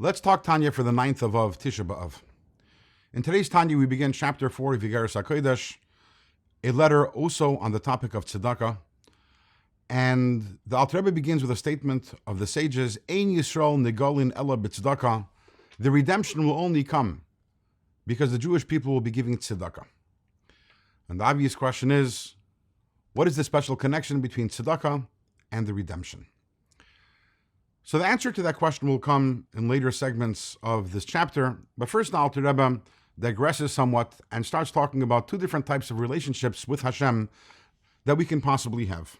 Let's talk Tanya for the 9th of Tisha B'Av. In today's Tanya, we begin chapter 4 of Igeres HaKodesh, a letter also on the topic of tzedakah. And the Alter Rebbe begins with a statement of the sages, Ein Yisrael Negolin Ella B'Tzedakah. The redemption will only come because the Jewish people will be giving tzedakah. And the obvious question is, what is the special connection between tzedakah and the redemption? So the answer to that question will come in later segments of this chapter. But first, the Alter Rebbe digresses somewhat and starts talking about two different types of relationships with Hashem that we can possibly have.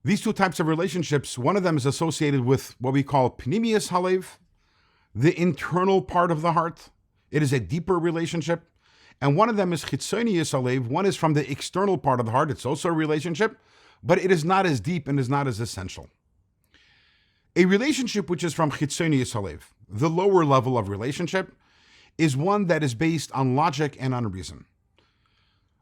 These two types of relationships, one of them is associated with what we call pnimius halev, the internal part of the heart. It is a deeper relationship. And one of them is chitzonius halev. One is from the external part of the heart. It's also a relationship, but it is not as deep and is not as essential. A relationship which is from chitzonius halev, the lower level of relationship, is one that is based on logic and on reason.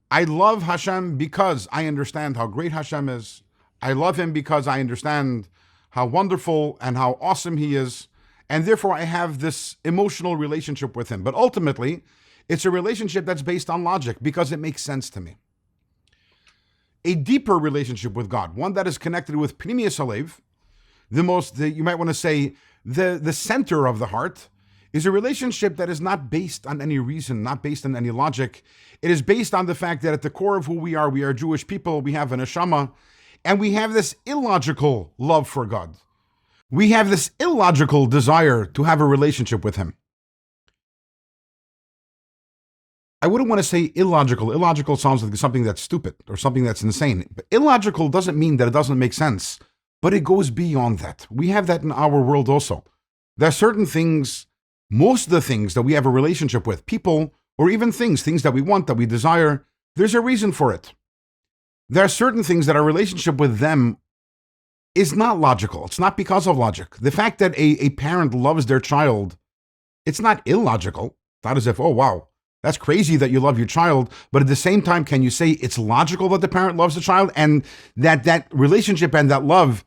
I love Hashem because I understand how great Hashem is. I love Him because I understand how wonderful and how awesome He is, and therefore I have this emotional relationship with Him. But ultimately, it's a relationship that's based on logic because it makes sense to me. A deeper relationship with God, one that is connected with pnimius halev, you might want to say, the center of the heart, is a relationship that is not based on any reason, not based on any logic. It is based on the fact that at the core of who we are Jewish people, we have an neshama, and we have this illogical love for God. We have this illogical desire to have a relationship with Him. I wouldn't want to say illogical. Illogical sounds like something that's stupid or something that's insane. But illogical doesn't mean that it doesn't make sense, but it goes beyond that. We have that in our world also. There are certain things, most of the things that we have a relationship with, people, or even things that we want, that we desire, there's a reason for it. There are certain things that our relationship with them is not logical. It's not because of logic. The fact that a parent loves their child, it's not illogical. It's not as if, oh wow, that's crazy that you love your child, but at the same time, can you say it's logical that the parent loves the child and that relationship and that love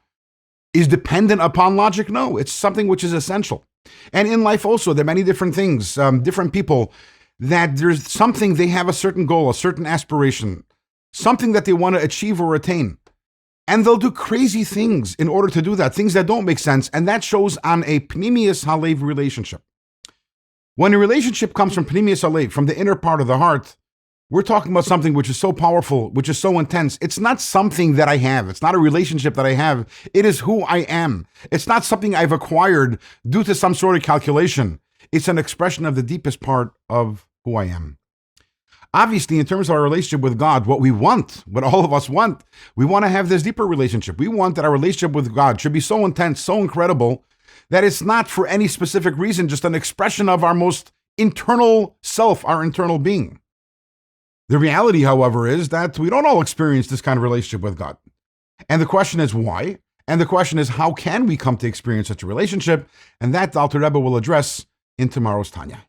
is dependent upon logic? No, it's something which is essential. And in life also, there are many different things, different people, that there's something, they have a certain goal, a certain aspiration, something that they want to achieve or attain. And they'll do crazy things in order to do that, things that don't make sense. And that shows on a pnimius halev relationship. When a relationship comes from pnimius halev, from the inner part of the heart, we're talking about something which is so powerful, which is so intense. It's not something that I have. It's not a relationship that I have. It is who I am. It's not something I've acquired due to some sort of calculation. It's an expression of the deepest part of who I am. Obviously, in terms of our relationship with God, what we want, what all of us want, we want to have this deeper relationship. We want that our relationship with God should be so intense, so incredible, that it's not for any specific reason, just an expression of our most internal self, our internal being. The reality, however, is that we don't all experience this kind of relationship with God. And the question is why? And the question is, how can we come to experience such a relationship? And that the Alter Rebbe will address in tomorrow's Tanya.